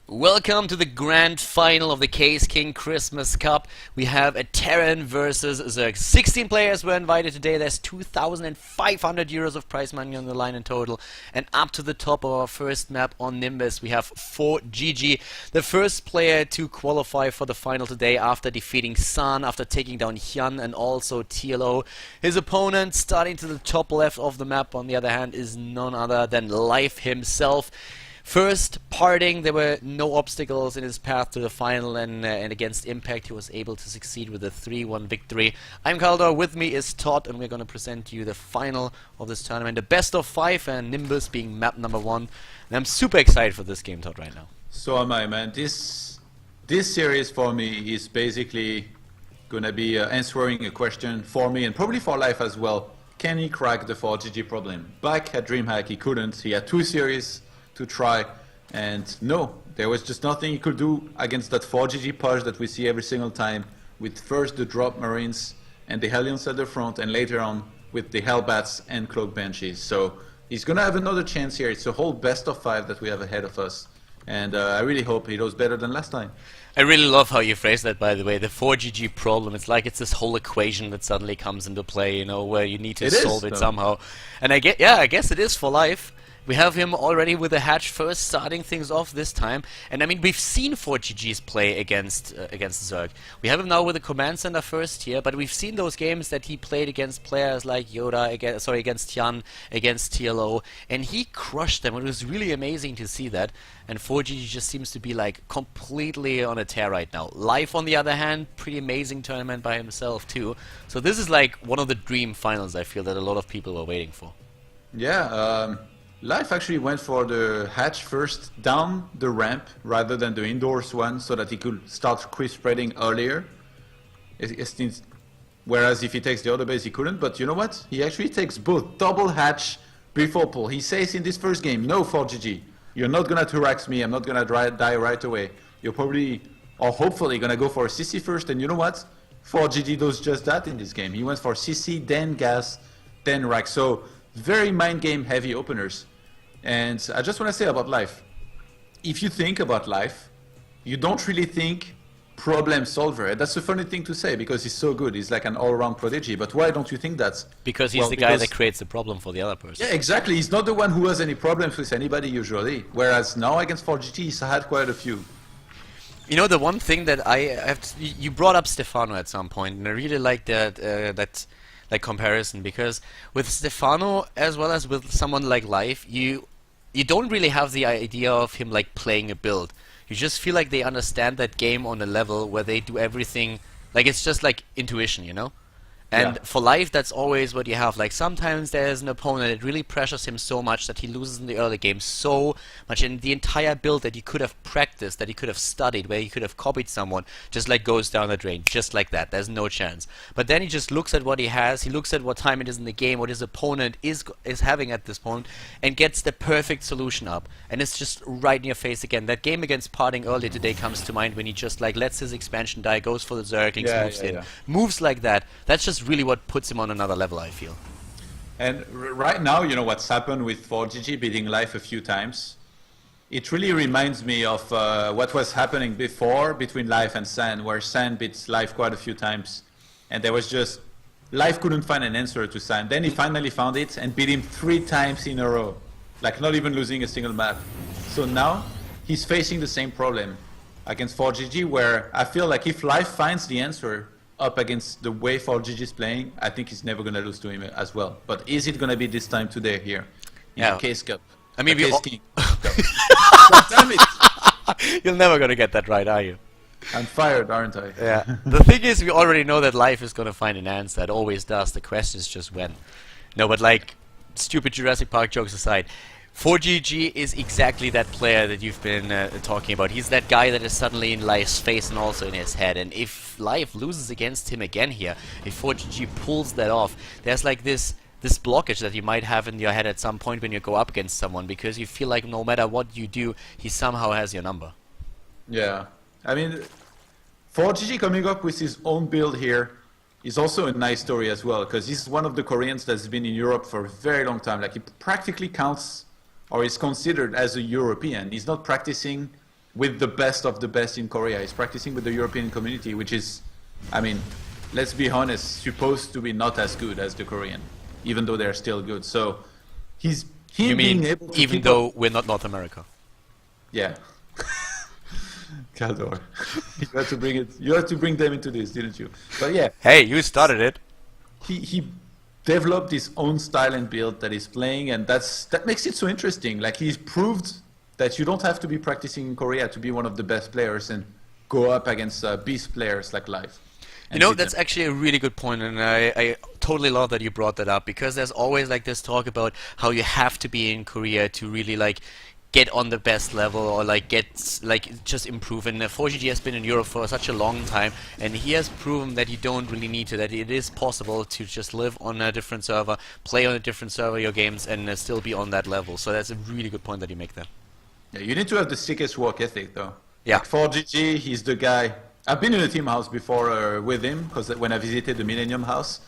Welcome to the grand final of the Caseking Christmas Cup. We have a Terran versus Zerg. 16 players were invited today. There's 2,500 euros of prize money on the line in total. And up to the top of our first map on Nimbus, we have ForGG, the first player to qualify for the final today after defeating San, after taking down Hyun and also TLO. His opponent, starting to the top left of the map, on the other hand, is none other than life himself. First parting, there were no obstacles in his path to the final, and against Impact he was able to succeed with a 3-1 victory. I'm Kaldor, with me is Todd, and we're going to present to you the final of this tournament, the best of 5, and Nimbus being map number 1. And I'm super excited for this game, Todd, right now. So am I, man. This series for me is basically going to be answering a question for me and probably for life as well. Can he crack the ForGG problem? Back at DreamHack he couldn't. He had 2 series to try, and no, there was just nothing he could do against that ForGG push that we see every single time, with first the drop Marines and the Hellions at the front, and later on with the Hellbats and Cloak Banshees. So he's gonna have another chance here. It's a whole best of 5 that we have ahead of us, and I really hope he does better than last time. I really love how you phrase that, by the way, the 4GG problem. It's like it's this whole equation that suddenly comes into play, you know, where you need to solve it somehow. And I guess it is for life. We have him already with a hatch first, starting things off this time. And I mean, we've seen 4GG's play against Zerg. We have him now with a command center first here, but we've seen those games that he played against players like Yoda, against Hyun, against TLO, and he crushed them. It was really amazing to see that. And 4GG just seems to be like completely on a tear right now. Life, on the other hand, pretty amazing tournament by himself too. So this is like one of the dream finals, I feel, that a lot of people were waiting for. Yeah, Life actually went for the hatch first down the ramp rather than the indoors one, so that he could start quick spreading earlier. Whereas if he takes the other base he couldn't, but you know what? He actually takes both double hatch before pull. He says in this first game, no 4GG, you're not gonna 2-rax me, I'm not gonna die right away. You're probably, or hopefully, gonna go for a CC first, and you know what? 4GG does just that in this game. He went for CC, then gas, then rack. So very mind game heavy openers. And I just want to say about Life, if you think about Life, you don't really think problem solver. That's a funny thing to say because he's so good. He's like an all-round prodigy. But why don't you think that? Because he's the guy that creates the problem for the other person. Yeah, exactly. He's not the one who has any problems with anybody usually. Whereas now against 4GG, he's had quite a few. You know, the one thing that I have to, you brought up Stefano at some point, and I really like that comparison, because with Stefano as well as with someone like Life, you don't really have the idea of him like playing a build. You just feel like they understand that game on a level where they do everything, like it's just like intuition, you know? And for Life, that's always what you have. Like sometimes there's an opponent that really pressures him so much that he loses in the early game so much, and the entire build that he could have practiced, that he could have studied, where he could have copied someone, just like goes down the drain, just like that. There's no chance. But then he just looks at what he has, he looks at what time it is in the game, what his opponent is having at this point, and gets the perfect solution up. And it's just right in your face again. That game against Parting earlier today comes to mind, when he just like lets his expansion die, goes for the Zerglings, moves in. Moves like that. That's just really what puts him on another level, I feel. And right now, you know what's happened with 4GG beating Life a few times? It really reminds me of what was happening before between Life and San, where San beats Life quite a few times. And there was just, Life couldn't find an answer to San. Then he finally found it and beat him 3 times in a row. Like not even losing a single map. So now, he's facing the same problem against 4GG, where I feel like if Life finds the answer up against the way 4GG is playing, I think he's never going to lose to him as well. But is it going to be this time today here in the Case Cup? I mean, Caseking. Damn it! You're never going to get that right, are you? I'm fired, aren't I? Yeah. The thing is, we already know that Life is going to find an answer. It always does. The question is just when. No, but like, stupid Jurassic Park jokes aside, 4GG is exactly that player that you've been talking about. He's that guy that is suddenly in Life's face and also in his head. And if Life loses against him again here, if 4GG pulls that off, there's like this blockage that you might have in your head at some point when you go up against someone, because you feel like no matter what you do, he somehow has your number. Yeah. I mean, 4GG coming up with his own build here is also a nice story as well, because he's one of the Koreans that's been in Europe for a very long time. Like, he practically counts or is considered as a European. He's not practicing with the best of the best in Korea. He's practicing with the European community, which is, I mean, let's be honest, supposed to be not as good as the Korean, even though they're still good. So he's You mean being able to even keep though up, we're not North America? yeah. Caldor, you had to bring it. You had to bring them into this, didn't you? But yeah, Hey, you started it. he developed his own style and build that he's playing, and that makes it so interesting. Like he's proved that you don't have to be practicing in Korea to be one of the best players and go up against beast players like live. You know, that's actually a really good point, and I totally love that you brought that up, because there's always like this talk about how you have to be in Korea to really like get on the best level or like get like just improve. And ForGG has been in Europe for such a long time, and he has proven that you don't really need to, that it is possible to just live on a different server, play on a different server your games, and still be on that level. So that's a really good point that you make there. Yeah, you need to have the sickest work ethic, though. Yeah. Like ForGG, he's the guy. I've been in a team house before with him, because when I visited the Millennium House,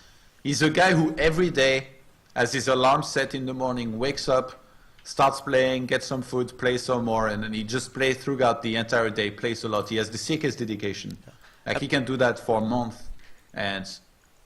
he's a guy who every day has his alarm set in the morning, wakes up, starts playing, gets some food, plays some more, and then he just plays throughout the entire day, plays a lot. He has the sickest dedication. Like he can do that for a month and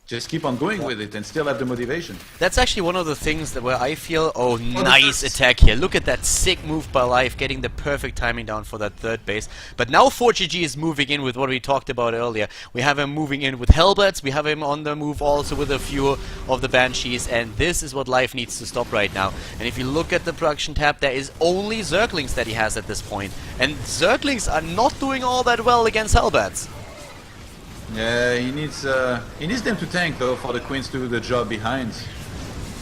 just keep on going with it and still have the motivation. That's actually one of the things that where I feel, oh, nice attack here. Look at that sick move by Life, getting the perfect timing down for that third base. But now ForGG is moving in with what we talked about earlier. We have him moving in with Hellbats, we have him on the move also with a few of the Banshees, and this is what Life needs to stop right now. And if you look at the production tab, there is only Zerglings that he has at this point. And Zerglings are not doing all that well against Hellbats. Yeah, he needs them to tank though for the Queens to do the job behind.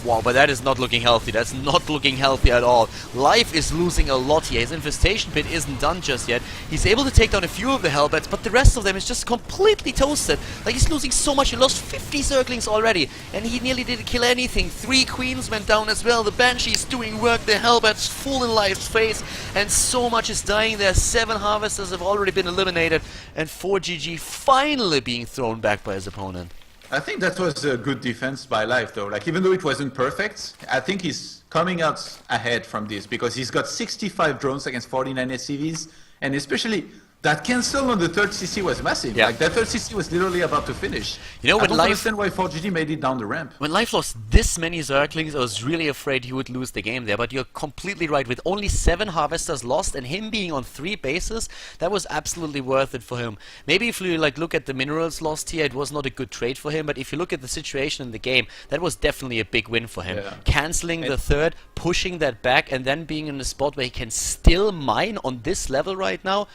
Wow, but that is not looking healthy. That's not looking healthy at all. Life is losing a lot here. His infestation pit isn't done just yet. He's able to take down a few of the Hellbats, but the rest of them is just completely toasted. Like, he's losing so much. He lost 50 Zerglings already, and he nearly didn't kill anything. 3 Queens went down as well. The Banshee's doing work. The Hellbats full in Life's face, and so much is dying there. 7 Harvesters have already been eliminated, and ForGG finally being thrown back by his opponent. I think that was a good defense by Life though. Like even though it wasn't perfect, I think he's coming out ahead from this because he's got 65 drones against 49 SCVs, and especially that cancel on the third CC was massive. Yeah. Like that third CC was literally about to finish. You know, I when don't Life understand why ForGG made it down the ramp. When Life lost this many Zerglings, I was really afraid he would lose the game there, but you're completely right. With only 7 Harvesters lost and him being on 3 bases, that was absolutely worth it for him. Maybe if you like look at the minerals lost here, it was not a good trade for him, but if you look at the situation in the game, that was definitely a big win for him. Yeah. Cancelling the third, pushing that back, and then being in a spot where he can still mine on this level right now,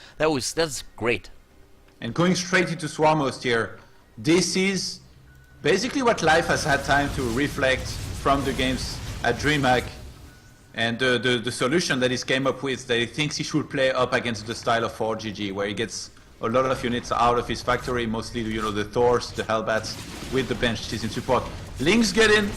that's great. And going straight into Swarmhost here, this is basically what Life has had time to reflect from the games at DreamHack, and the solution that he came up with, that he thinks he should play up against the style of ForGG, where he gets a lot of units out of his factory, mostly the Thors, the Hellbats, with the Banshees in support. Lynx get in,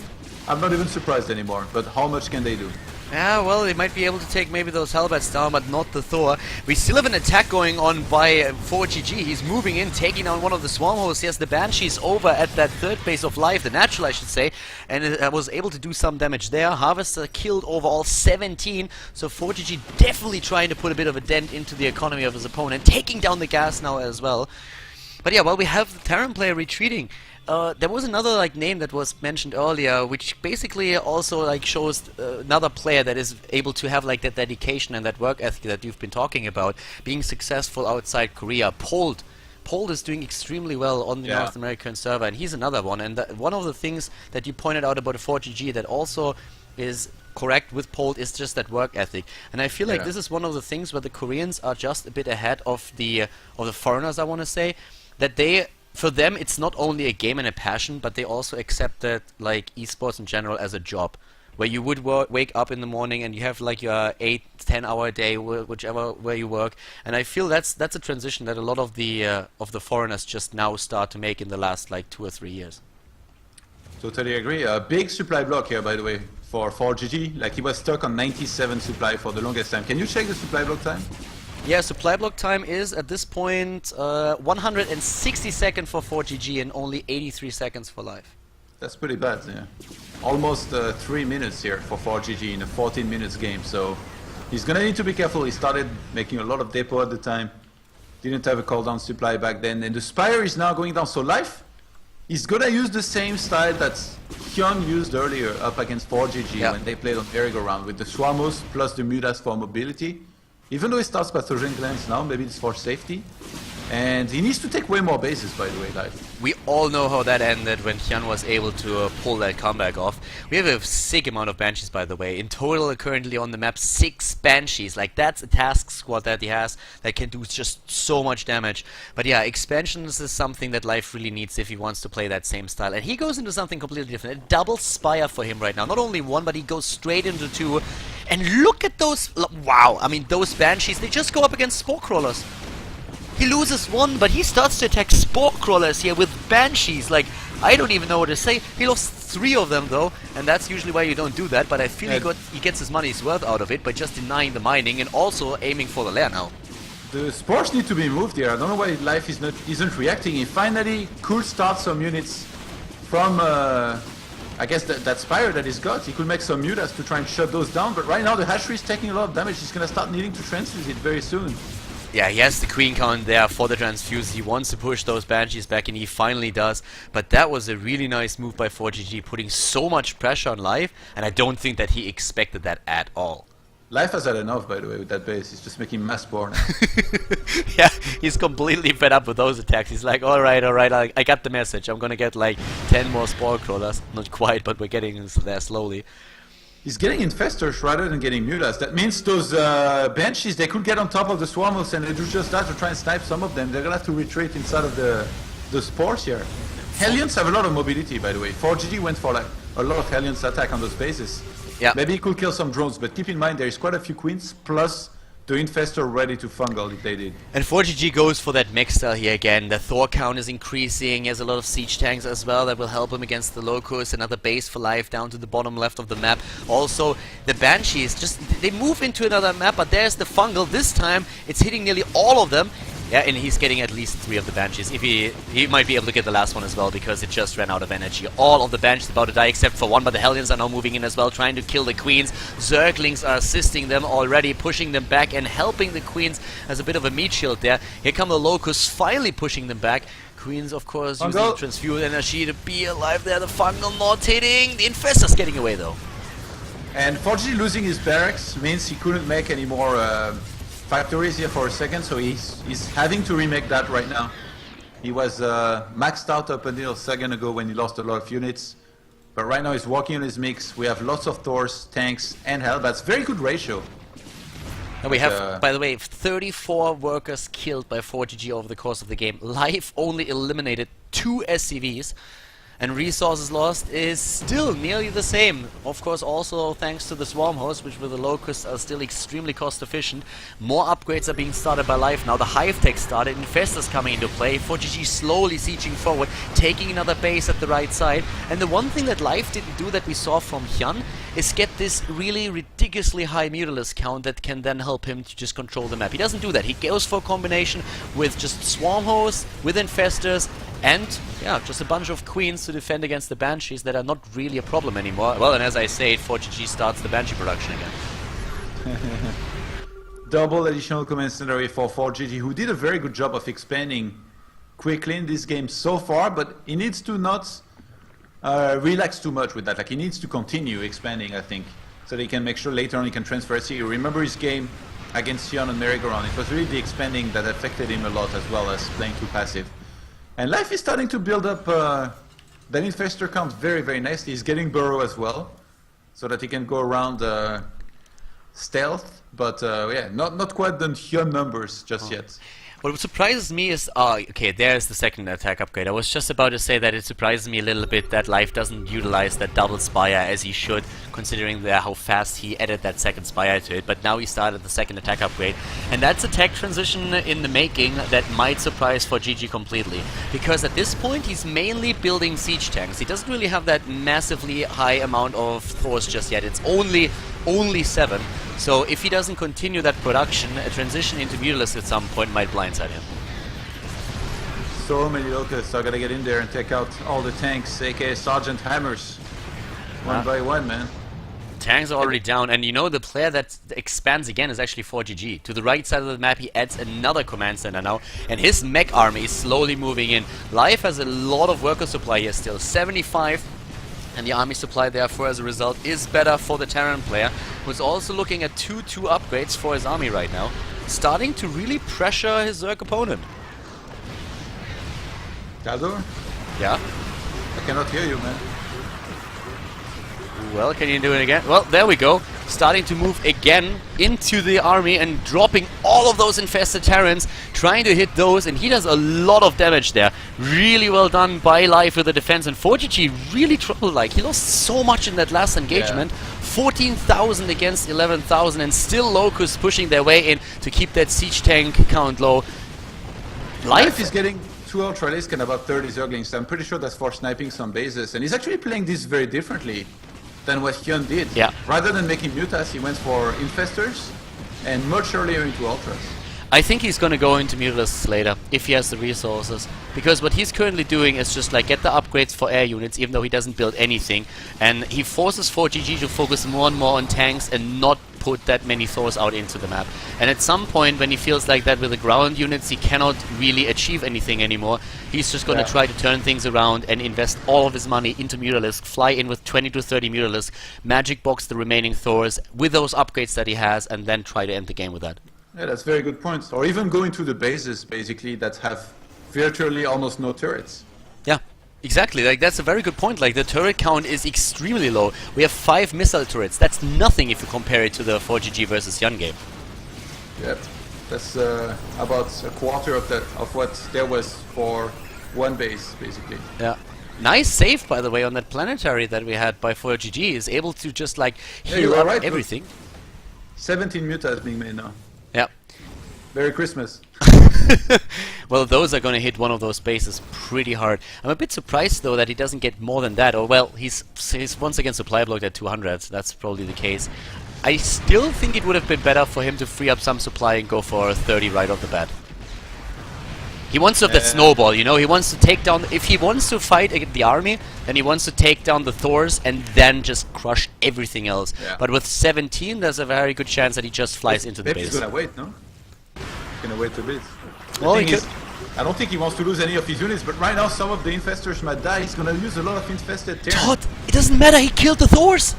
I'm not even surprised anymore, but how much can they do? Yeah, well, they might be able to take maybe those Hellbats down, but not the Thor. We still have an attack going on by ForGG. He's moving in, taking down one of the Swarm hosts. He has the Banshees over at that third base of Life, the natural I should say, and was able to do some damage there. Harvester killed overall 17, so ForGG definitely trying to put a bit of a dent into the economy of his opponent, taking down the gas now as well. But yeah, well, we have the Terran player retreating. There was another like name that was mentioned earlier, which basically also like shows another player that is able to have like that dedication and that work ethic that you've been talking about, being successful outside Korea. Pold is doing extremely well on the North American server, and he's another one. And one of the things that you pointed out about 4GG that also is correct with Pold is just that work ethic. And I feel like this is one of the things where the Koreans are just a bit ahead of the foreigners, I want to say, that for them it's not only a game and a passion, but they also accept that like esports in general as a job, where you would wake up in the morning and you have like your 8-10 hour day, whichever where you work. And I feel that's a transition that a lot of the foreigners just now start to make in the last like 2 or 3 years. Totally agree. A big supply block here, by the way, for 4GG. Like he was stuck on 97 supply for the longest time. Can you check the supply block time? Yeah, supply block time is at this point 160 seconds for 4GG and only 83 seconds for Life. That's pretty bad, yeah. Almost 3 minutes here for 4GG in a 14 minutes game, so He's gonna need to be careful. He started making a lot of depot at the time. Didn't have a cooldown supply back then. And the Spire is now going down. So Life is gonna use the same style that Hyun used earlier up against ForGG when they played on merry-go-round with the Swamos plus the Mutas for mobility. Even though he starts Pathogen Glance now, maybe it's for safety. And he needs to take way more bases, by the way, Life. We all know how that ended when Hyun was able to pull that comeback off. We have a sick amount of Banshees, by the way. In total, currently on the map, 6 Banshees. Like, that's a task squad that he has that can do just so much damage. But yeah, expansions is something that Life really needs if he wants to play that same style. And he goes into something completely different. A double Spire for him right now. Not only one, but he goes straight into 2. And look at those... Wow, I mean, those Banshees, they just go up against Spore Crawlers. He loses 1, but he starts to attack Spore Crawlers here with Banshees. Like, I don't even know what to say. He lost 3 of them, though, and that's usually why you don't do that. But I feel he gets his money's worth out of it by just denying the mining and also aiming for the lair now. The Spores need to be moved here. I don't know why Life isn't reacting. He finally could start some units from, I guess, that Spire that he's got. He could make some Mutas to try and shut those down. But right now, the hatchery is taking a lot of damage. He's going to start needing to transfuse it very soon. Yeah, he has the queen count there for the transfuse. He wants to push those Banshees back, and he finally does. But that was a really nice move by ForGG, putting so much pressure on Life, and I don't think that he expected that at all. Life has had enough, by the way, with that base. He's just making mass spore now. Yeah, he's completely fed up with those attacks. He's like, alright, I got the message. I'm gonna get like 10 more Spore Crawlers. Not quite, but we're getting there slowly. He's getting Infestors rather than getting Mutas. That means those Banshees, they could get on top of the Swarmos and they do just that to try and snipe some of them. They're gonna have to retreat inside of the Spores here. Hellions have a lot of mobility, by the way. ForGG went for like a lot of Hellions attack on those bases. Yeah. Maybe he could kill some drones, but keep in mind there is quite a few Queens, plus the Infestor ready to fungal if they did. And ForGG goes for that mech style here again. The Thor count is increasing. He has a lot of siege tanks as well that will help him against the Locust. Another base for Life down to the bottom left of the map. Also, the Banshees, they move into another map, but there's the fungal. This time, it's hitting nearly all of them. Yeah, and he's getting at least 3 of the Banshees. If he might be able to get the last one as well, because it just ran out of energy. All of the Banshees about to die except for 1, but the Hellions are now moving in as well, trying to kill the Queens. Zerglings are assisting them already, pushing them back and helping the Queens as a bit of a meat shield there. Here come the Locusts, finally pushing them back. Queens, of course, using transfuse energy to be alive there. The fungal not hitting. The Infestor's getting away, though. And ForGG losing his barracks means he couldn't make any more factories here for a second, so he's having to remake that right now. He was maxed out up until a second ago when he lost a lot of units, but right now he's working on his mix. We have lots of Thors, tanks, and Hellbats. Very good ratio. And we have, by the way, 34 workers killed by ForGG over the course of the game. Life only eliminated 2 SCVs. And resources lost is still nearly the same. Of course, also thanks to the Swarm Hosts, which with the Locusts are still extremely cost efficient. More upgrades are being started by Life now. The Hive Tech started, Infestors coming into play. ForGG slowly sieging forward, taking another base at the right side. And the one thing that Life didn't do that we saw from Hyun is get this really ridiculously high Mutalisk count that can then help him to just control the map. He doesn't do that. He goes for a combination with just Swarm Hosts, with Infestors, and yeah, just a bunch of Queens to defend against the Banshees that are not really a problem anymore. Well, and as I say, ForGG starts the Banshee production again. Double additional command center for ForGG, who did a very good job of expanding quickly in this game so far, but he needs to not relax too much with that. Like, he needs to continue expanding, I think, so that he can make sure later on he can transfer SE. Remember his game against Hyun and merry-go-round. It was really the expanding that affected him a lot, as well as playing too passive. And Life is starting to build up that Infestor count very, very nicely. He's getting Burrow as well, so that he can go around stealth, but yeah, not quite the Hyun numbers just yet. What surprises me is, okay, there's the second attack upgrade. I was just about to say that it surprises me a little bit that Life doesn't utilize that double Spire as he should, considering how fast he added that second Spire to it. But now he started the second attack upgrade, and that's a tech transition in the making that might surprise ForGG completely. Because at this point, he's mainly building siege tanks. He doesn't really have that massively high amount of Thors just yet. It's only 7. So if he doesn't continue that production, a transition into Mutalisk at some point might blindside him. So many Locusts are gonna get in there and take out all the tanks, aka Sergeant Hammers. One by one, man. tanks are already down, and you know the player that expands again is actually ForGG. To the right side of the map he adds another command center now, and his mech army is slowly moving in. Life has a lot of worker supply here still, 75, and the army supply therefore as a result is better for the Terran player, who's also looking at 2-2 upgrades for his army right now, starting to really pressure his Zerg opponent. Galdo? Yeah? I cannot hear you, man. Well, can you do it again? Well, there we go. Starting to move again into the army and dropping all of those infested Terrans, trying to hit those, and he does a lot of damage there. Really well done by Life with the defense, and ForGG really troubled. Like, he lost so much in that last engagement. 14,000 against 11,000, and still Locust pushing their way in to keep that siege tank count low. Life is getting 2 Ultralisk and about 30 Zerglings. I'm pretty sure that's for sniping some bases, and he's actually playing this very differently than what Hyun did. Yeah. Rather than making Mutas, he went for Infestors and much earlier into Ultras. I think he's going to go into Mutalisks later, if he has the resources. Because what he's currently doing is just like get the upgrades for air units, even though he doesn't build anything. And he forces ForGG to focus more and more on tanks and not put that many Thors out into the map. And at some point, when he feels like that with the ground units, he cannot really achieve anything anymore. He's just going to try to turn things around and invest all of his money into Mutalisk, fly in with 20 to 30 Mutalisk, magic box the remaining Thors with those upgrades that he has, and then try to end the game with that. Yeah, that's a very good point. Or even go into the bases, basically, that have virtually almost no turrets. Yeah, exactly. Like, that's a very good point. Like, the turret count is extremely low. We have 5 missile turrets. That's nothing if you compare it to the 4GG versus Hyun game. Yeah, that's about a quarter of that of what there was for one base, basically. Yeah. Nice save, by the way, on that planetary that we had by 4GG. Is able to just, like, heal up everything. 17 mutas being made now. Yeah. Merry Christmas. Well, those are going to hit one of those bases pretty hard. I'm a bit surprised, though, that he doesn't get more than that. Or, well, he's once again supply blocked at 200. That's probably the case. I still think it would have been better for him to free up some supply and go for a 30 right off the bat. He wants to have that snowball, you know? He wants to take down... If he wants to fight the army, then he wants to take down the Thors and then just crush everything else. Yeah. But with 17, there's a very good chance that he just flies into the base. He's gonna wait, no? He's gonna wait a bit. Well, he could... I don't think he wants to lose any of his units, but right now some of the infestors might die. He's gonna use a lot of infested Terran. Todd, it doesn't matter, he killed the Thors!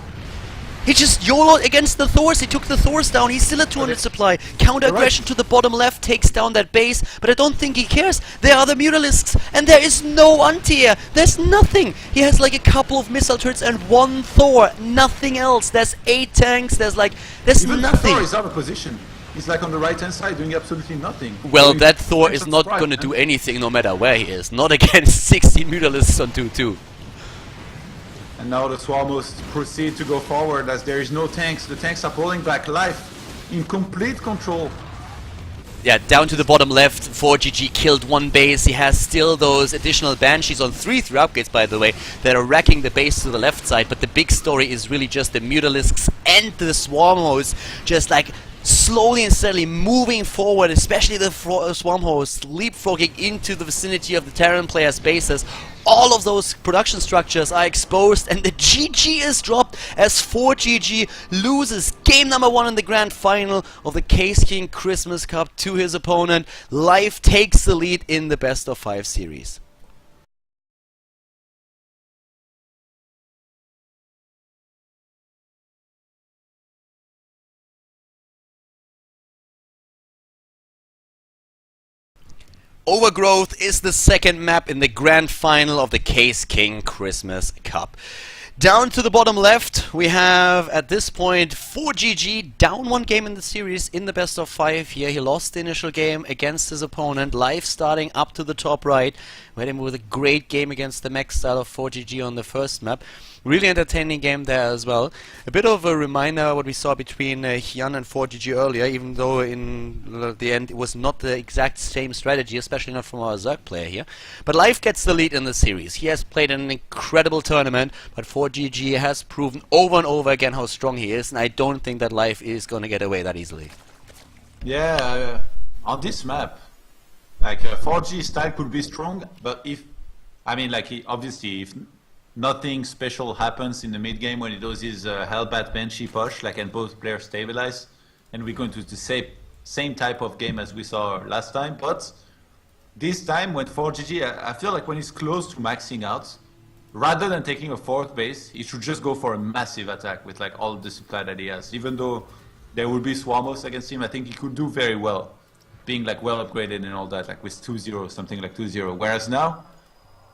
He just YOLO'd against the Thors, he took the Thors down, he's still at 200 supply. Counter-aggression to the bottom left, takes down that base, but I don't think he cares. There are the Mutalisks, and there is no anti-air. There's nothing. He has like a couple of missile turrets and 1 Thor, nothing else. There's 8 tanks, there's Even nothing. Thor is out of position. He's like on the right-hand side doing absolutely nothing. Well, that Thor is not going to do anything no matter where he is. Not against 16 Mutalisks on 2-2. And now the Swarmos proceed to go forward as there is no tanks. The tanks are pulling back Life in complete control. Yeah, down to the bottom left, 4GG killed 1 base. He has still those additional Banshees on 3 upgrades, by the way, that are wrecking the base to the left side. But the big story is really just the Mutalisks and the Swarmos just like slowly and steadily moving forward, especially the Swarmos leapfrogging into the vicinity of the Terran players' bases. All of those production structures are exposed, and the GG is dropped as 4GG loses game number 1 in the grand final of the Caseking Christmas Cup to his opponent. Life takes the lead in the best of 5 series. Overgrowth is the second map in the grand final of the Caseking Christmas Cup. Down to the bottom left, we have at this point 4GG down 1 game in the series in the best of 5 here. He lost the initial game against his opponent. Life starting up to the top right. We had him with a great game against the mech style of 4GG on the first map. Really entertaining game there as well. A bit of a reminder what we saw between Hyun and 4GG earlier, even though in the end it was not the exact same strategy, especially not from our Zerg player here. But Life gets the lead in the series. He has played an incredible tournament, but 4GG has proven over and over again how strong he is, and I don't think that Life is going to get away that easily. Yeah, on this map, like 4G style could be strong, but if, I mean, like obviously if nothing special happens in the mid game when he does his Hellbat Banshee push, like, and both players stabilize, and we're going to the same type of game as we saw last time. But this time, when ForGG, I feel like when he's close to maxing out, rather than taking a fourth base, he should just go for a massive attack with like all the supply that he has. Even though there will be Swarmos against him, I think he could do very well, being like well upgraded and all that, like with 2-0, something like 2-0. Whereas now,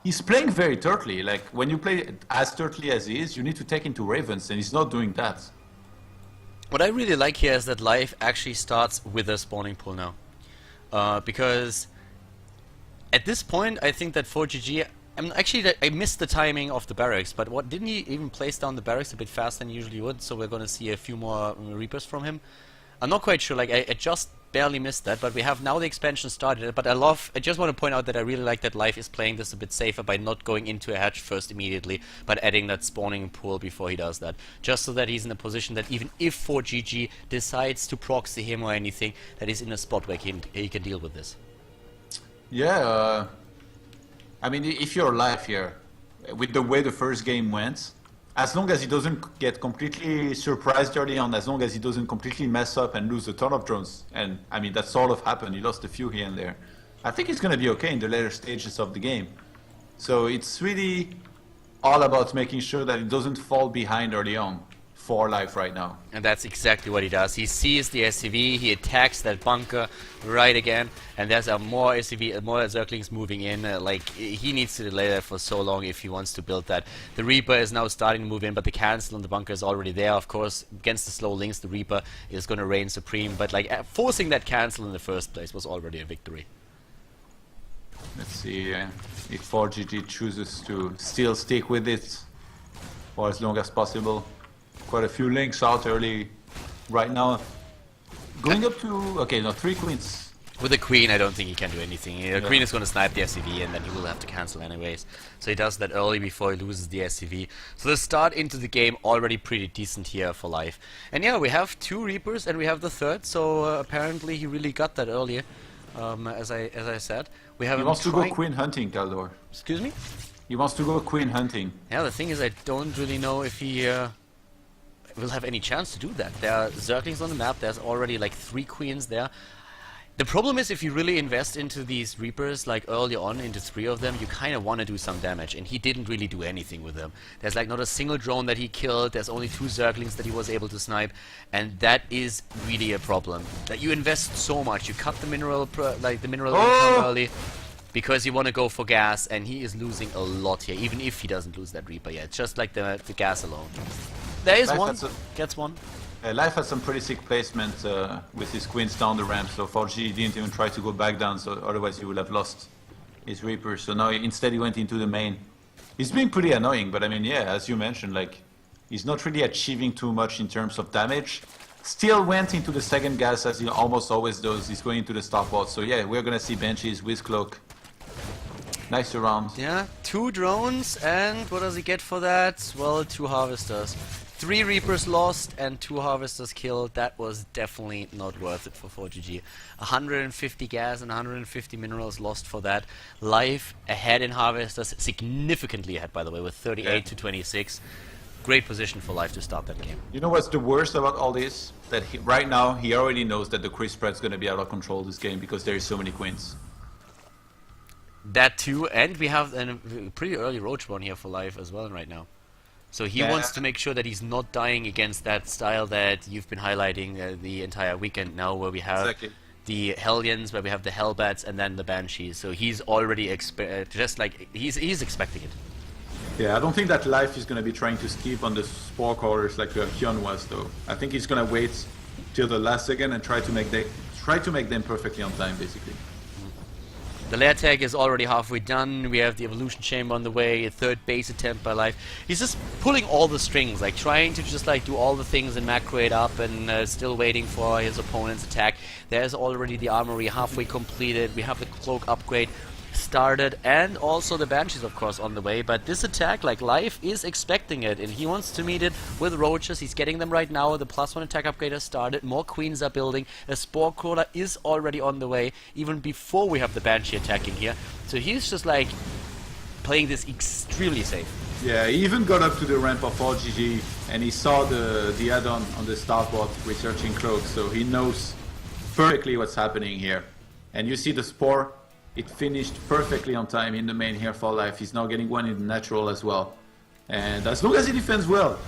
he's playing very turtly. Like, when you play as turtly as he is, you need to take into Ravens, and he's not doing that. What I really like here is that life actually starts with a spawning pool now. Because at this point, I think that ForGG... I missed the timing of the barracks, but didn't he even place down the barracks a bit faster than he usually would, so we're going to see a few more Reapers from him? I'm not quite sure, like, I just barely missed that, but we have now the expansion started. But I just want to point out that I really like that life is playing this a bit safer by not going into a hatch first immediately, but adding that spawning pool before he does that. Just so that he's in a position that even if ForGG decides to proxy him or anything, that he's in a spot where he can deal with this. Yeah, I mean, if you're alive here, with the way the first game went, as long as he doesn't get completely surprised early on, as long as he doesn't completely mess up and lose a ton of drones, and I mean that sort of happened, he lost a few here and there, I think he's going to be okay in the later stages of the game. So it's really all about making sure that he doesn't fall behind early on for life right now. And that's exactly what he does. He sees the SCV, he attacks that bunker right again, and there's more SCV, more Zerglings moving in. Like, he needs to delay that for so long if he wants to build that. The Reaper is now starting to move in, but the cancel on the bunker is already there. Of course, against the slow links, the Reaper is going to reign supreme, but like forcing that cancel in the first place was already a victory. Let's see if ForGG chooses to still stick with it for as long as possible. Quite a few links out early right now. Going up to... okay, no, 3 queens. With the queen, I don't think he can do anything. The queen is going to snipe the SCV, and then he will have to cancel anyways. So he does that early before he loses the SCV. So the start into the game already pretty decent here for life. And yeah, we have 2 Reapers, and we have the third. So apparently he really got that earlier, as I said. We have he wants to go queen hunting, Kaldor. Excuse me? He wants to go queen hunting. Yeah, the thing is, I don't really know if he will have any chance to do that. There are Zerglings on the map, there's already like 3 queens there. The problem is, if you really invest into these Reapers, like early on, into 3 of them, you kind of want to do some damage, and he didn't really do anything with them. There's like not a single drone that he killed, there's only 2 Zerglings that he was able to snipe, and that is really a problem. That you invest so much, you cut the mineral, income early, because you want to go for gas, and he is losing a lot here, even if he doesn't lose that Reaper yet. Just like the gas alone. There is one. Gets one. Life had some pretty sick placement with his queens down the ramp, so ForGG didn't even try to go back down, so otherwise he would have lost his Reaper. So now instead he went into the main. He's being pretty annoying, but I mean, yeah, as you mentioned, like, he's not really achieving too much in terms of damage. Still went into the second gas, as he almost always does. He's going into the stopwatch, so yeah, we're gonna see Banshees with Cloak. Nice round. Yeah, 2 drones, and what does he get for that? Well, 2 harvesters. 3 Reapers lost and 2 harvesters killed. That was definitely not worth it for ForGG. 150 gas and 150 minerals lost for that. Life ahead in harvesters, significantly ahead, by the way, with 38 to 26. Great position for Life to start that game. You know what's the worst about all this? That right now he already knows that the quiz spread's going to be out of control this game because there is so many queens. That too, and we have a pretty early roach one here for Life as well right now. So he wants to make sure that he's not dying against that style that you've been highlighting the entire weekend now, where we have the Hellions, where we have the Hellbats, and then the Banshees. So he's already just like he's expecting it. Yeah, I don't think that Life is going to be trying to skip on the spore callers like Hyun was, though. I think he's going to wait till the last second and try to make them perfectly on time, basically. The lair tag is already halfway done. We have the evolution chamber on the way, a 3rd base attempt by Life. He's just pulling all the strings, like trying to just like do all the things and macro it up, and still waiting for his opponent's attack. There's already the armory halfway completed. We have the cloak upgrade started, and also the Banshees, of course, on the way. But this attack, like, Life is expecting it, and he wants to meet it with roaches. He's getting them right now. The +1 attack upgrade has started. More queens are building. A spore crawler is already on the way, even before we have the Banshee attacking here. So he's just like playing this extremely safe. Yeah, he even got up to the ramp of ForGG and he saw the add-on on the startboard researching cloak, so he knows perfectly what's happening here. And you see the Spore, it finished perfectly on time in the main here for Life. He's now getting one in the natural as well. And as long as he defends well.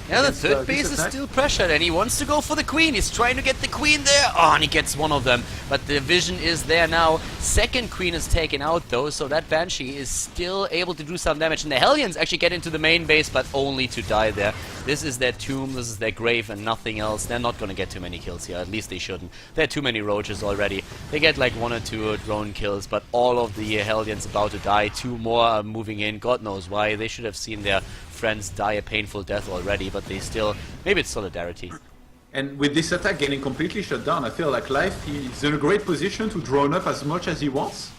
Yeah, the third base is still pressured, and he wants to go for the queen. He's trying to get the queen there. Oh, and he gets one of them. But the vision is there now. Second queen is taken out, though, so that Banshee is still able to do some damage. And the Hellions actually get into the main base, but only to die there. This is their tomb, this is their grave, and nothing else. They're not going to get too many kills here. At least they shouldn't. There are too many roaches already. They get like 1 or 2 drone kills, but all of the Hellions about to die. 2 more are moving in. God knows why. They should have seen their friends die a painful death already, but they still... Maybe it's solidarity. And with this attack getting completely shut down, I feel like Life, he's in a great position to drone up as much as he wants.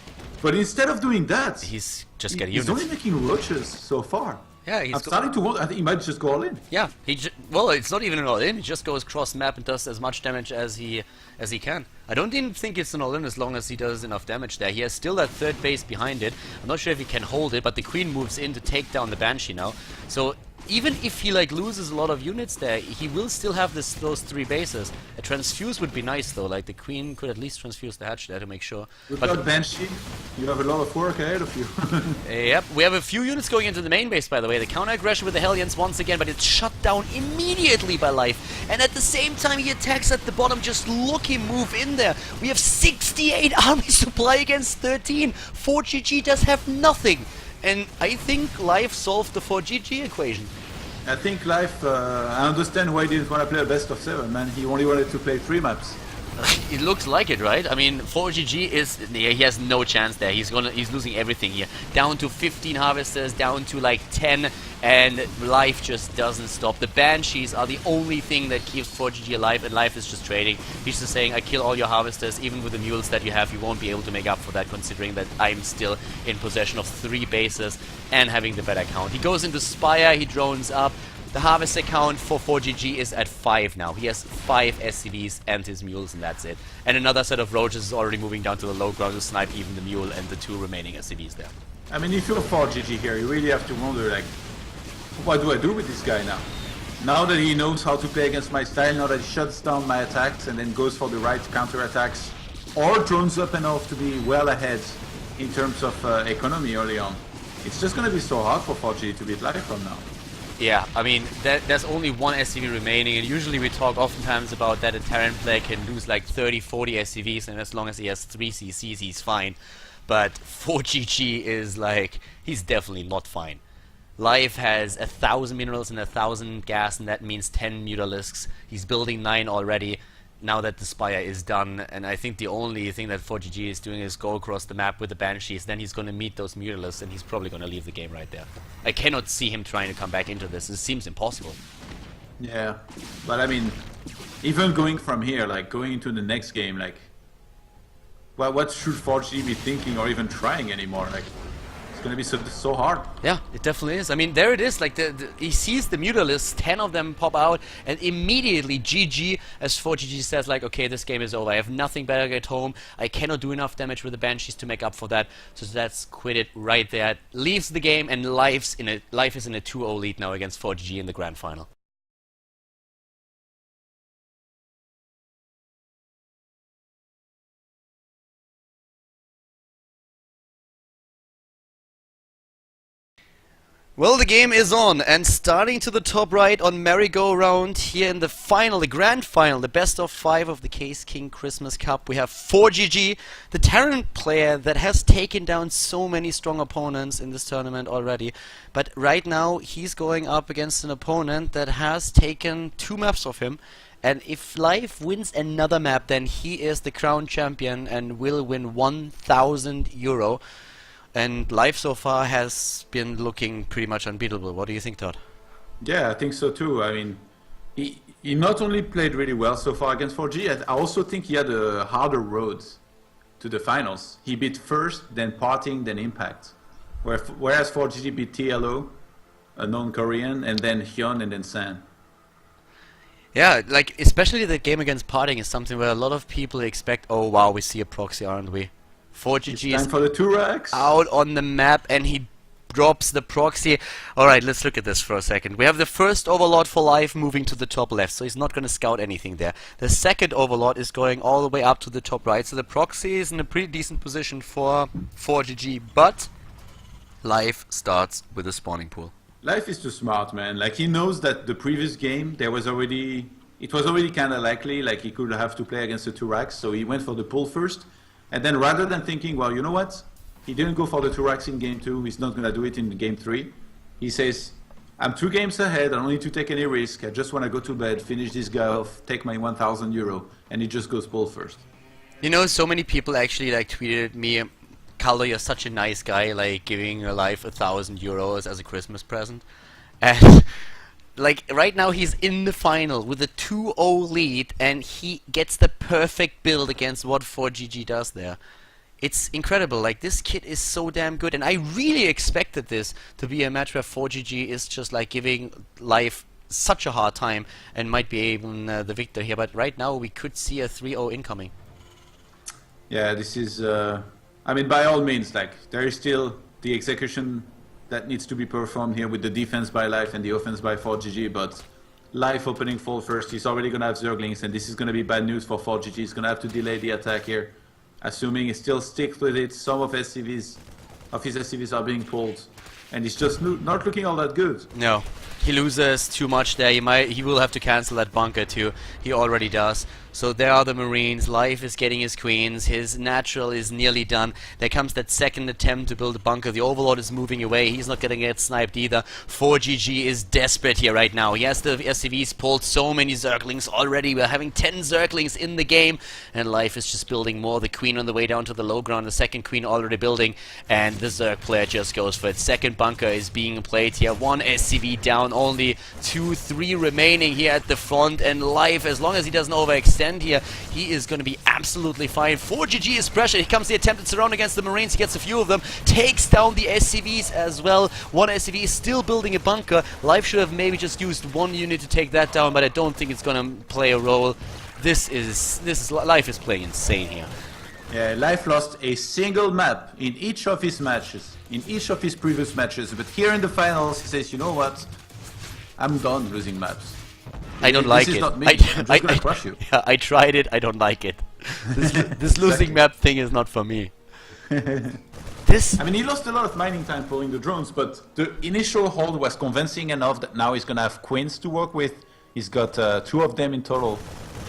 But instead of doing that, he's just getting units. He's only making roaches so far. Yeah, I'm starting to want... I think he might just go all in. Yeah, well, it's not even an all-in. He just goes cross-map and does as much damage as he can. I don't even think it's an all-in as long as he does enough damage there. He has still that third base behind it. I'm not sure if he can hold it, but the Queen moves in to take down the Banshee now. So even if he like loses a lot of units there, he will still have those 3 bases. A transfuse would be nice though, like the Queen could at least transfuse the hatch there to make sure. Without Banshee, you have a lot of work ahead of you. Yep, we have a few units going into the main base, by the way. The counter-aggression with the Hellions once again, but it's shut down immediately by Life. And at the same time he attacks at the bottom, just look him move in there. We have 68 army supply against 13. ForGG does have nothing. And I think Life solved the ForGG equation. I think Life, I understand why he didn't want to play a best of 7, man. He only wanted to play 3 maps. It looks like it, right? I mean, ForGG is... Yeah, he has no chance there. He's losing everything here. Down to 15 harvesters, down to like 10, and Life just doesn't stop. The Banshees are the only thing that keeps ForGG alive, and Life is just trading. He's just saying, I kill all your harvesters, even with the mules that you have, you won't be able to make up for that, considering that I'm still in possession of 3 bases and having the better count. He goes into Spire, he drones up. The harvester count for ForGG is at 5 now. He has 5 SCVs and his mules, and that's it. And another set of roaches is already moving down to the low ground to snipe even the mule and the 2 remaining SCVs there. I mean, if you're ForGG here, you really have to wonder, like, what do I do with this guy now? Now that he knows how to play against my style, now that he shuts down my attacks and then goes for the right counter-attacks, or drones up enough to be well ahead in terms of economy early on, it's just going to be so hard for ForGG to beat Life from now. Yeah, I mean, there's only 1 SCV remaining, and usually we talk oftentimes about that a Terran player can lose like 30, 40 SCVs, and as long as he has 3 CCs, he's fine. But ForGG is like, he's definitely not fine. Life has 1,000 minerals and 1,000 gas, and that means 10 Mutalisks. He's building 9 already, now that the Spire is done, and I think the only thing that ForGG is doing is go across the map with the Banshees. Then he's going to meet those Mutalisks, and he's probably going to leave the game right there. I cannot see him trying to come back into this. It seems impossible. Yeah, but I mean, even going from here, like going into the next game, like, well, what should ForGG be thinking or even trying anymore? Like, it's going to be so hard. Yeah, it definitely is. I mean, there it is. Like, he sees the Mutalisks, 10 of them pop out, and immediately GG, as ForGG says, like, okay, this game is over. I have nothing better at home. I cannot do enough damage with the Banshees to make up for that. So that's quit it right there. Leaves the game, and Life is in a 2-0 lead now against ForGG in the grand final. Well, the game is on, and starting to the top right on merry-go-round here in the final, the grand final, the best of 5 of the Caseking Christmas Cup, we have ForGG, the Terran player that has taken down so many strong opponents in this tournament already. But right now, he's going up against an opponent that has taken 2 maps of him. And if Life wins another map, then he is the crown champion and will win 1,000 euro. And Life so far has been looking pretty much unbeatable. What do you think, Todd? Yeah, I think so too. I mean, he not only played really well so far against ForGG, I also think he had a harder road to the finals. He beat first, then Parting, then Impact. Whereas ForGG beat TLO, a non-Korean, and then Hyun, and then San. Yeah, like, especially the game against Parting is something where a lot of people expect, oh wow, we see a proxy, aren't we? ForGG is for the 2-racks out on the map, and he drops the proxy. Alright, let's look at this for a second. We have the first Overlord for life moving to the top left, so he's not going to scout anything there. The second Overlord is going all the way up to the top right, so the proxy is in a pretty decent position for ForGG, but life starts with a spawning pool. Life is too smart, man. Like, he knows that the previous game, it was already kind of likely, like he could have to play against the two racks, so he went for the pull first. And then rather than thinking, well, you know what? He didn't go for the two racks in game 2, he's not going to do it in game 3. He says, I'm 2 games ahead, I don't need to take any risk, I just want to go to bed, finish this guy off, take my 1,000 euro, and he just goes pull first. You know, so many people actually like tweeted me, Caldo, you're such a nice guy, like giving your life 1,000 euros as a Christmas present. And like right now he's in the final with a 2-0 lead, and he gets the perfect build against what ForGG does there. It's incredible. Like, this kid is so damn good, and I really expected this to be a match where ForGG is just like giving life such a hard time and might be even the victor here. But right now we could see a 3-0 incoming. Yeah, this is I mean, by all means, like, there is still the execution that needs to be performed here with the defense by Life and the offense by ForGG, but Life opening full first, he's already going to have Zerglings, and this is going to be bad news for ForGG. He's going to have to delay the attack here, assuming he still sticks with it. Some of his SCVs are being pulled, and he's just not looking all that good. No, he loses too much there. He will have to cancel that bunker too. He already does. So there are the Marines. Life is getting his queens. His natural is nearly done. There comes that second attempt to build a bunker. The Overlord is moving away. He's not going to get sniped either. ForGG is desperate here right now. He has the SCVs pulled. So many Zerglings already. We're having 10 Zerglings in the game. And Life is just building more. The Queen on the way down to the low ground. The second Queen already building. And the Zerg player just goes for it. Second bunker is being played here. 1 SCV down. Only 2, 3 remaining here at the front. And Life, as long as he doesn't overextend here, he is going to be absolutely fine. ForGG is pressured. Here comes the attempted surround against the Marines. He gets a few of them, takes down the SCVs as well. 1 SCV is still building a bunker. Life should have maybe just used 1 unit to take that down, but I don't think it's going to play a role. Life is playing insane here. Yeah, Life lost a single map in each of his matches, in each of his previous matches, but here in the finals he says, you know what, I'm done losing maps. I don't like it. Not me. I'm just gonna crush you. Yeah, I tried it. I don't like it. This losing map thing is not for me. I mean, he lost a lot of mining time pulling the drones, but the initial hold was convincing enough that now he's gonna have queens to work with. He's got 2 of them in total,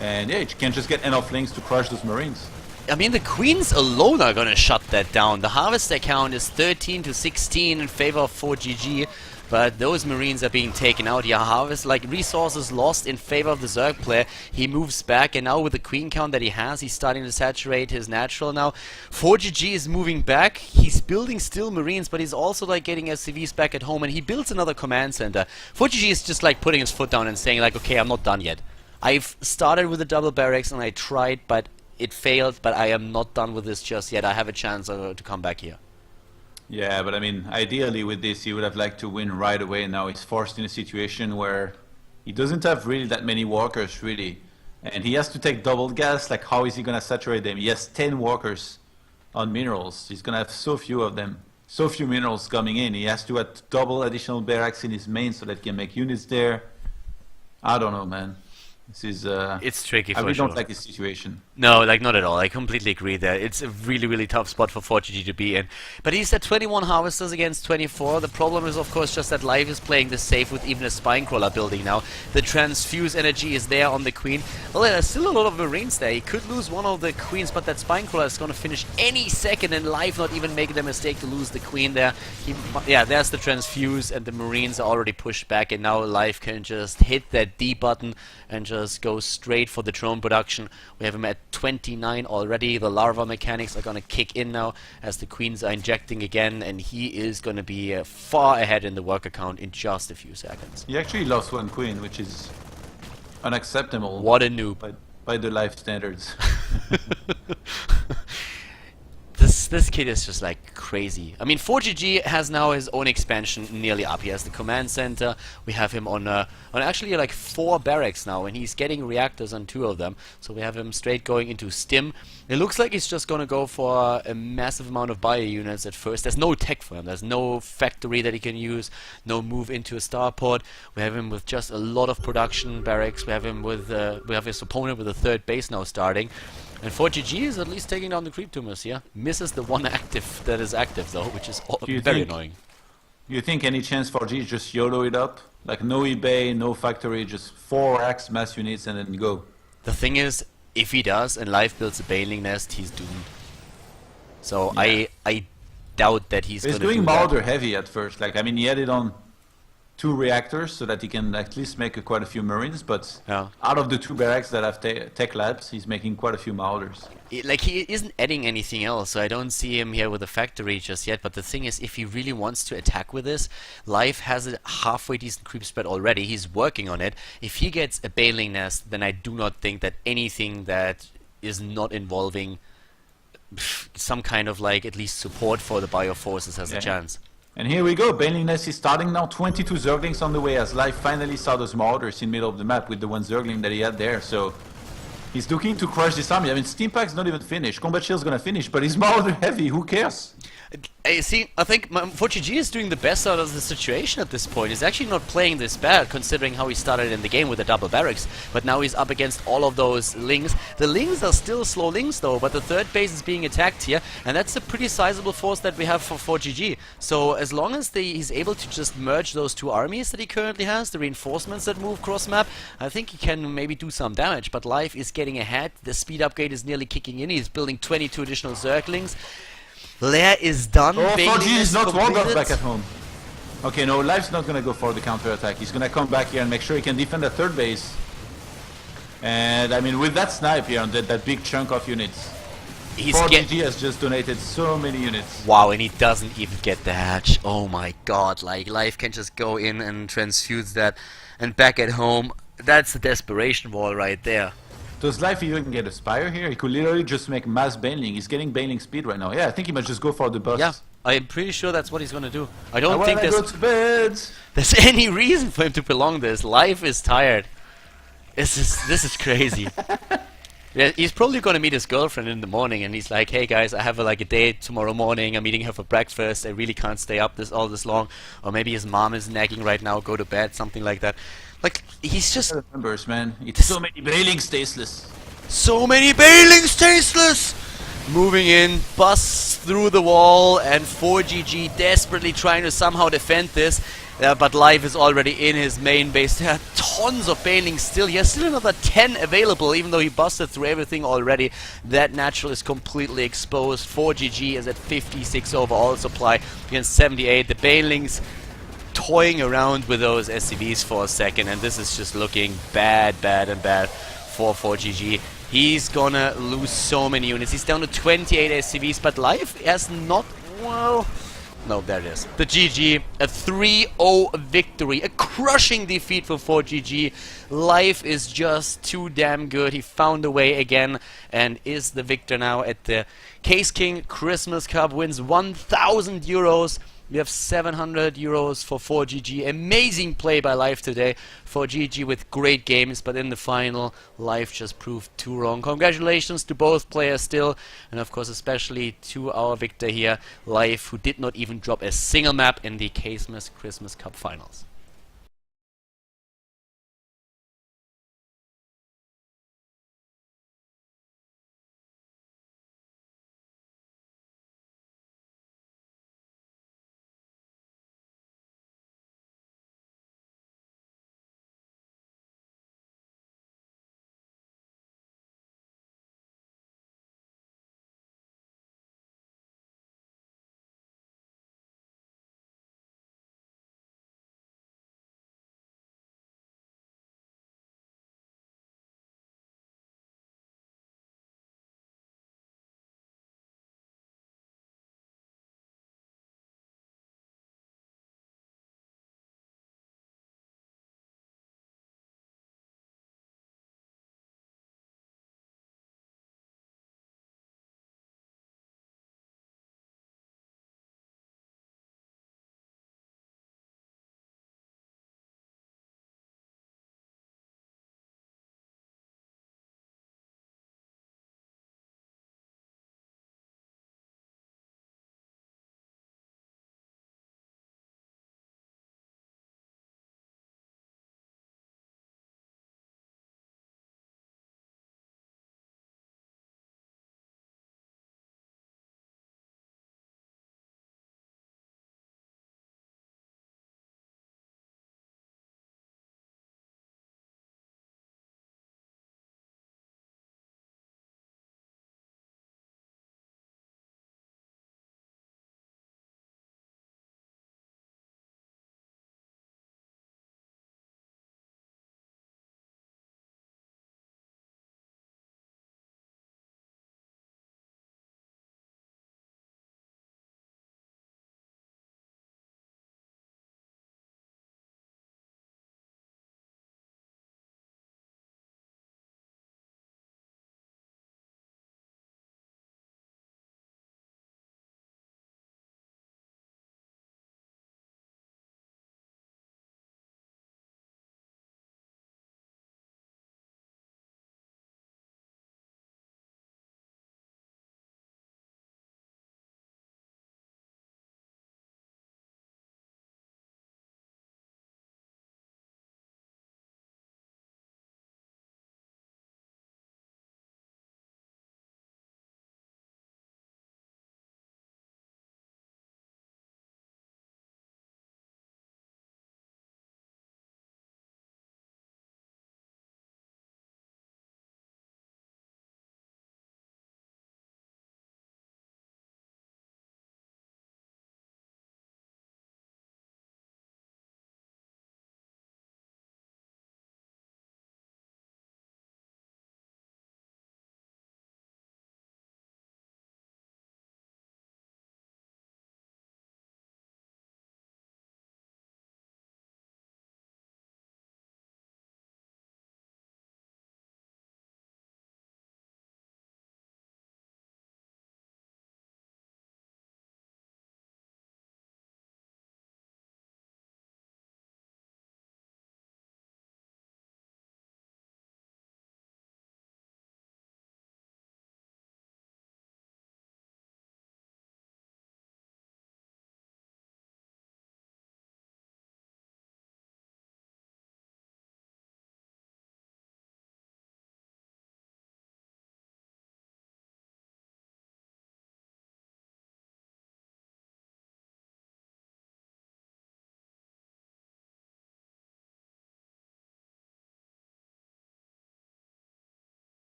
and yeah, he can just get enough links to crush those Marines. I mean, the queens alone are gonna shut that down. The harvester count is 13 to 16 in favor of ForGG. But those Marines are being taken out. Yeah, Harvest, like, resources lost in favor of the Zerg player. He moves back, and now with the queen count that he has, he's starting to saturate his natural now. ForGG is moving back. He's building still Marines, but he's also, like, getting SCVs back at home, and he builds another command center. ForGG is just, like, putting his foot down and saying, like, okay, I'm not done yet. I've started with the double barracks, and I tried, but it failed, but I am not done with this just yet. I have a chance to come back here. Yeah, but I mean, ideally with this, he would have liked to win right away. Now he's forced in a situation where he doesn't have really that many walkers, really. And he has to take double gas. Like, how is he going to saturate them? He has 10 walkers on minerals. He's going to have so few of them. So few minerals coming in. He has to add double additional barracks in his main so that he can make units there. I don't know, man. This is it's tricky for sure. I really don't like this situation. No, like, not at all. I completely agree there. It's a really, really tough spot for ForGG to be in. But he's at 21 harvesters against 24. The problem is, of course, just that Life is playing this safe with even a Spinecrawler building now. The transfuse energy is there on the Queen. Well, there's still a lot of Marines there. He could lose one of the Queens, but that Spinecrawler is going to finish any second, and Life not even making the mistake to lose the Queen there. Yeah, there's the transfuse, and the Marines are already pushed back, and now Life can just hit that D button and just go straight for the drone production. We have him at 29 already. The larva mechanics are going to kick in now as the queens are injecting again, and he is going to be far ahead in the worker count in just a few seconds. He actually lost 1 queen, which is unacceptable. What a noob. By the Life standards. This this kid is just like crazy. I mean, ForGG has now his own expansion nearly up. He has the command center. We have him on actually like 4 barracks now, and he's getting reactors on 2 of them. So we have him straight going into Stim. It looks like he's just gonna go for a massive amount of bio units at first. There's no tech for him. There's no factory that he can use. No move into a starport. We have him with just a lot of production barracks. We have him with we have his opponent with a 3rd base now starting. And ForGG is at least taking down the creep tumors here. Misses the one active that is active though, which is very annoying. You think any chance ForGG just YOLO it up? Like no eBay, no factory, just 4 axe mass units and then go. The thing is, if he does and Life builds a Baneling Nest, he's doomed. So yeah. I doubt that he's going to do that. He's doing Marauder heavy at first. Like, I mean, he added on 2 reactors so that he can at least make quite a few Marines, but yeah. Out of the 2 barracks that have tech labs, he's making quite a few Marauders. Like, he isn't adding anything else, so I don't see him here with a factory just yet, but the thing is, if he really wants to attack with this, Life has a halfway decent creep spread already, he's working on it. If he gets a Baneling Nest, then I do not think that anything that is not involving some kind of, like, at least support for the Bioforces has a chance. And here we go, Baneling Nest is starting now, 22 Zerglings on the way as Life finally saw those Marauders in the middle of the map with the 1 Zergling that he had there, so he's looking to crush this army. I mean, Steam Pack's not even finished, Combat Shield's gonna finish, but he's Marauder heavy, who cares? See, I think ForGG is doing the best out of the situation at this point. He's actually not playing this bad, considering how he started in the game with the double barracks. But now he's up against all of those Lings. The Lings are still slow Lings though, but the 3rd base is being attacked here, and that's a pretty sizable force that we have for ForGG. So as long as he's able to just merge those 2 armies that he currently has, the reinforcements that move cross map, I think he can maybe do some damage. But Life is getting ahead. The speed upgrade is nearly kicking in. He's building 22 additional Zerglings. Lair is done. Oh, ForGG is not Wargod back at home. Okay, no, Life's not gonna go for the counter attack. He's gonna come back here and make sure he can defend the 3rd base. And I mean, with that snipe here on that big chunk of units, ForGG has just donated so many units. Wow, and he doesn't even get the hatch. Oh my god, like Life can just go in and transfuse that. And back at home, that's the desperation wall right there. Does Life even get a Spire here? He could literally just make mass Baneling. He's getting Baneling speed right now. Yeah, I think he might just go for the bust. Yeah, I'm pretty sure that's what he's gonna do. I don't think there's any reason for him to prolong this. Life is tired. This is crazy. Yeah, he's probably gonna meet his girlfriend in the morning, and he's like, "Hey guys, I have like a date tomorrow morning. I'm meeting her for breakfast. I really can't stay up all this long." Or maybe his mom is nagging right now, "Go to bed," something like that. Like, he's just... Numbers, man. It's so many Banelings tasteless. So many Banelings tasteless! Moving in, busts through the wall, and ForGG desperately trying to somehow defend this. But Life is already in his main base. There are tons of Banelings still. He has still another 10 available, even though he busted through everything already. That natural is completely exposed. ForGG is at 56 overall supply against 78. The Banelings toying around with those SCVs for a second, and this is just looking bad for ForGG. He's gonna lose so many units. He's down to 28 SCVs, but Life has not... well... no, there it is. The GG, a 3-0 victory, a crushing defeat for ForGG. Life is just too damn good. He found a way again and is the victor now at the Caseking Christmas Cup. Wins 1,000 euros. We have 700 euros for ForGG. Amazing play by Life today. ForGG with great games, but in the final, Life just proved too wrong. Congratulations to both players still, and of course especially to our victor here, Life, who did not even drop a single map in the Casemas Christmas Cup finals.